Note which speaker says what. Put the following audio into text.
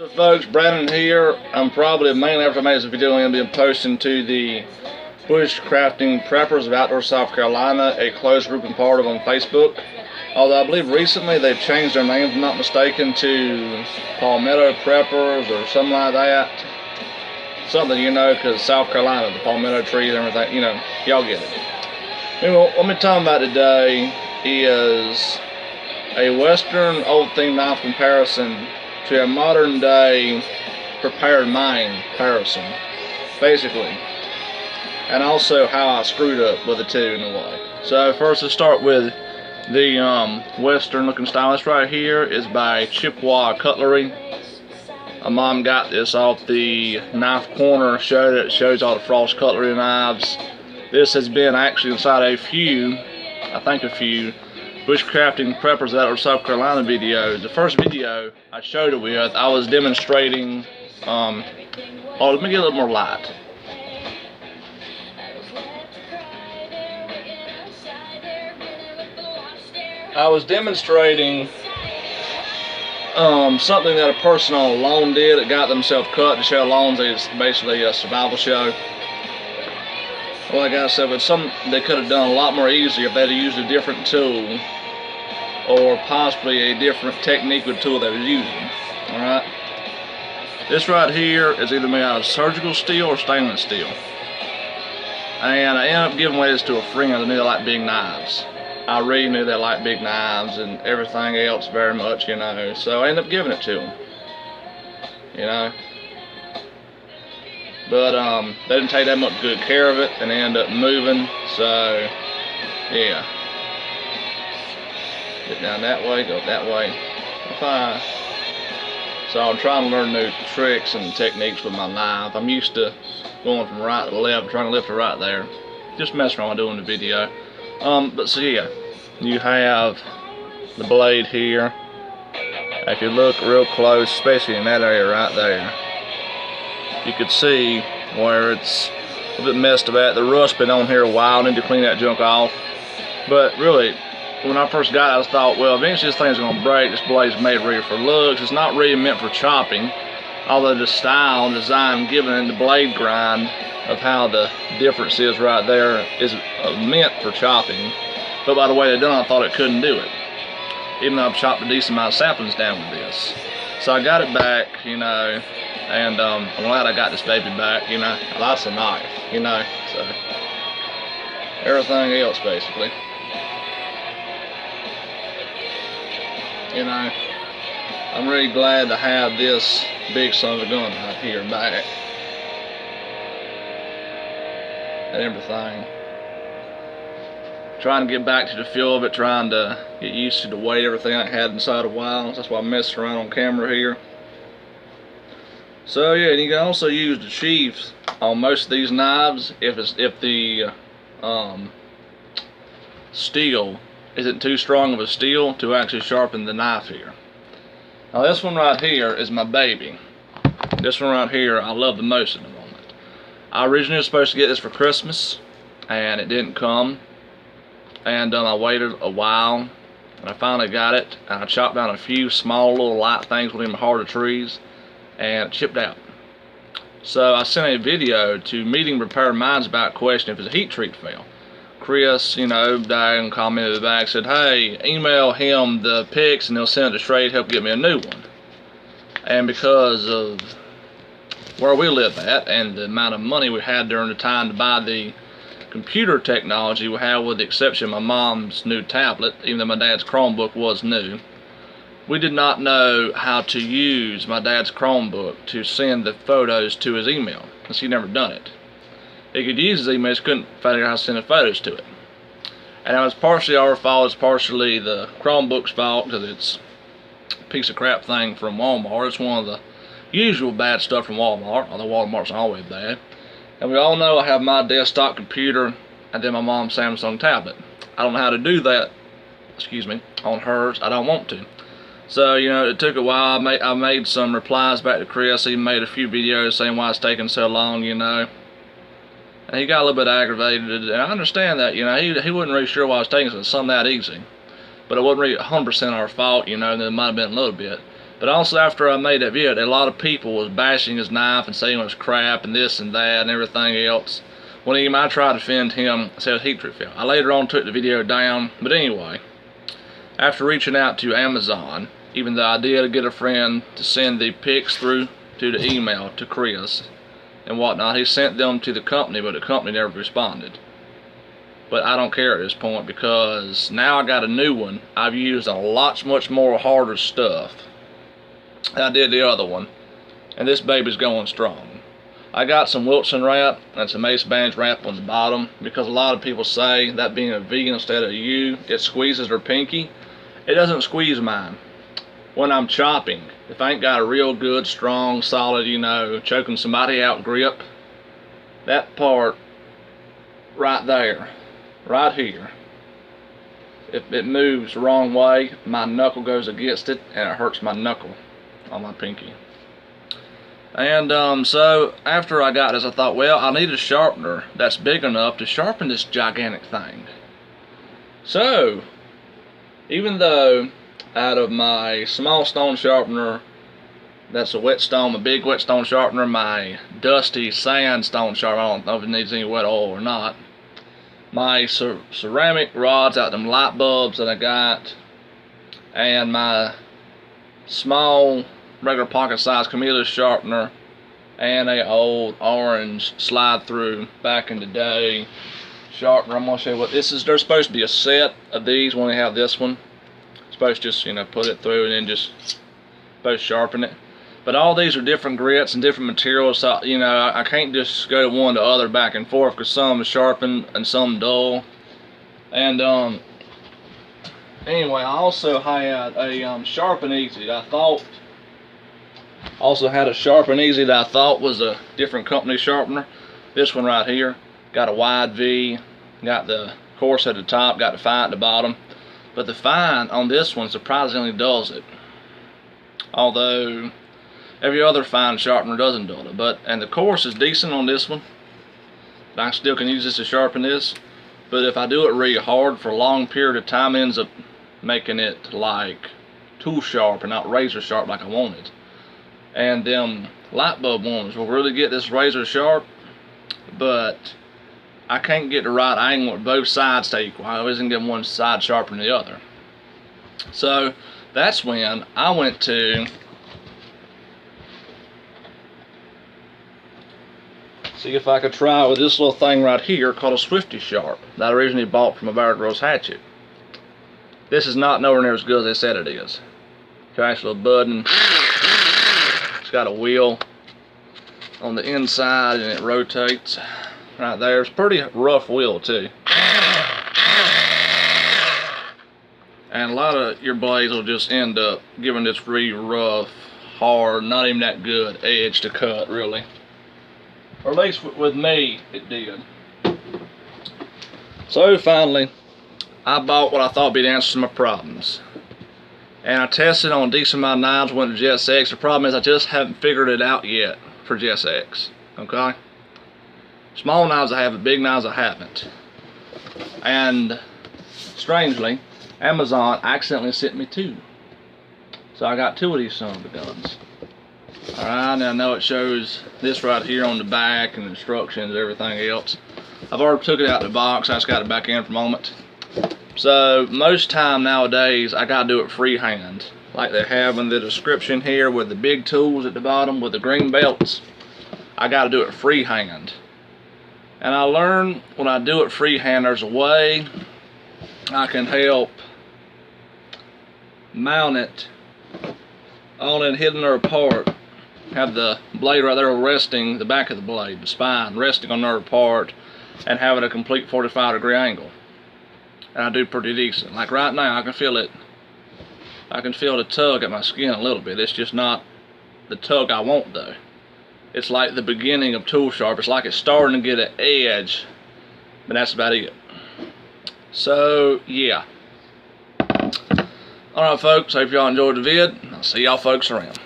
Speaker 1: So folks, Brandon here. I'm probably mainly after I made this video, I'm going to be posting to the Bushcrafting Preppers of Outdoor South Carolina, a closed group and part of on Facebook. Although I believe recently they've changed their name, if I'm not mistaken, to Palmetto Preppers or something like that. Something, you know, because South Carolina, the palmetto trees and everything, you know, y'all get it. Anyway, what I'm talking about today is a Western old thing knife comparison to a modern day prepared mine comparison, basically, and also how I screwed up with the two in a way. So first, let's start with the Western looking style. This right here is by Chippewa Cutlery. My mom got this off the Knife Corner show that shows all the Frost cutlery knives. This has been actually inside a few Bushcrafting Preppers Outdoor South Carolina videos. The first video I showed it with, I was demonstrating, oh, let me get a little more light. I was demonstrating something that a person on a loan did that got themselves cut to show loans. It's basically a survival show. Like I said, but they could have done a lot more easier if they'd have used a different tool, or possibly a different technique with the tool they was using. Alright? This right here is either made out of surgical steel or stainless steel. And I ended up giving away this to a friend that knew they like big knives. I really knew they liked big knives and everything else very much, you know. So I ended up giving it to them. You know? But they didn't take that much good care of it, and they ended up moving. So yeah, get down that way, go that way. Fine. So I'm trying to learn new tricks and techniques with my knife. I'm used to going from right to left, trying to lift it right there. Just messing around doing the video. But so yeah, you have the blade here. If you look real close, especially in that area right there, you could see where it's a bit messed about. The rust been on here a while. I need to clean that junk off. But really, when I first got it, I thought, well, eventually this thing's gonna break. This blade's made really for looks. It's not really meant for chopping. Although the style and design given in the blade grind of how the difference is right there is meant for chopping. But by the way they done, I thought it couldn't do it, even though I've chopped a decent amount of saplings down with this. So I got it back, you know, and I'm glad I got this baby back, you know. That's a knife, you know, so everything else basically, you know. I'm really glad to have this big son of a gun right here back and everything. Trying to get back to the feel of it, trying to get used to the weight, everything I had inside a while. That's why I messed around on camera here. So yeah, and you can also use the sheaths on most of these knives if the steel isn't too strong of a steel to actually sharpen the knife here. Now this one right here is my baby. This one right here I love the most at the moment. I originally was supposed to get this for Christmas, and it didn't come. And I waited a while, and I finally got it, and I chopped down a few small little light things within the heart of trees, and it chipped out. So I sent a video to Meeting Repair Minds about questioning if it's a heat treat fail. Chris, you know, died and commented back, said, hey, email him the pics and they'll send it to Trade, help get me a new one. And because of where we live at and the amount of money we had during the time to buy the computer technology we have, with the exception of my mom's new tablet, even though my dad's Chromebook was new, we did not know how to use my dad's Chromebook to send the photos to his email, because he'd never done it. He could use his email, just couldn't figure out how to send the photos to it. And it was partially our fault, it's partially the Chromebook's fault, because it's a piece of crap thing from Walmart. It's one of the usual bad stuff from Walmart, although Walmart's always bad. And we all know I have my desktop computer and then my mom's Samsung tablet. I don't know how to do that, excuse me, on hers. I don't want to. So, you know, it took a while. I made some replies back to Chris. He made a few videos saying why it's taking so long, you know. And he got a little bit aggravated. And I understand that, you know, he wasn't really sure why it was taking something that easy. But it wasn't really 100% our fault, you know, and it might have been a little bit. But also after I made that video, a lot of people was bashing his knife and saying it was crap and this and that and everything else. When even I tried to defend him, I said it was heat treat film. I later on took the video down, but anyway, after reaching out to Amazon, even though I did get a friend to send the pics through to the email to Chris and whatnot, he sent them to the company, but the company never responded. But I don't care at this point, because now I got a new one. I've used a much more harder stuff than I did the other one, and this baby's going strong. I got some Wilson wrap and some Ace Bandage wrap on the bottom, because a lot of people say that being a V instead of a U, it squeezes their pinky. It doesn't squeeze mine. When I'm chopping, if I ain't got a real good, strong, solid, you know, choking somebody out grip, that part right there, right here, if it moves the wrong way, my knuckle goes against it and it hurts my knuckle on my pinky. And so after I got this, I thought, well, I need a sharpener that's big enough to sharpen this gigantic thing. So even though out of my small stone sharpener, that's a whetstone, my big whetstone sharpener, my dusty sandstone sharpener, I don't know if it needs any wet oil or not, my ceramic rods out them light bulbs that I got, and my small regular pocket size Camillus sharpener, and a old orange slide through back in the day sharpener. I'm gonna show you what this is. There's supposed to be a set of these when we have this one. Supposed to just, you know, put it through and then just supposed to sharpen it. But all these are different grits and different materials, so you know, I can't just go to one to other back and forth, because some is sharpened and some dull. And anyway, I also had a Sharpen Easy. I thought also had a Sharpen Easy that I thought was a different company sharpener. This one right here got a wide V, got the coarse at the top, got the fine at the bottom. But the fine on this one surprisingly dulls it, although every other fine sharpener doesn't dull it. And the coarse is decent on this one. I still can use this to sharpen this, but if I do it really hard for a long period of time, it ends up making it like tool sharp and not razor sharp like I wanted. And them light bulb ones will really get this razor sharp, but I can't get the right angle with both sides to equal. I always can get one side sharper than the other. So that's when I went to see if I could try with this little thing right here called a Swifty Sharp that I originally bought from a Bear Grylls hatchet. This is not nowhere near as good as they said it is. Nice little button. It's got a wheel on the inside and it rotates right there. It's a pretty rough wheel too. And a lot of your blades will just end up giving this really rough, hard, not even that good edge to cut really. Or at least with me, it did. So finally, I bought what I thought would be the answer to my problems. And I tested on a decent amount of knives, went to Jess X. The problem is I just haven't figured it out yet for Jess X. Okay? Small knives I have, but big knives I haven't. And strangely, Amazon accidentally sent me 2. So I got 2 of these son of a guns. Alright, now I know it shows this right here on the back and instructions and everything else. I've already took it out of the box, I just got it back in for a moment. So most time nowadays I gotta do it freehand, like they have in the description here with the big tools at the bottom with the green belts. I gotta do it freehand. And I learned when I do it freehand, there's a way I can help mount it on it, hitting their part. Have the blade right there resting, the back of the blade, the spine resting on their part, and having a complete 45-degree angle. And I do pretty decent. Like right now, I can feel it. I can feel the tug at my skin a little bit. It's just not the tug I want though. It's like the beginning of tool sharp. It's like it's starting to get an edge, but that's about it. So yeah. Alright folks, hope y'all enjoyed the vid. I'll see y'all folks around.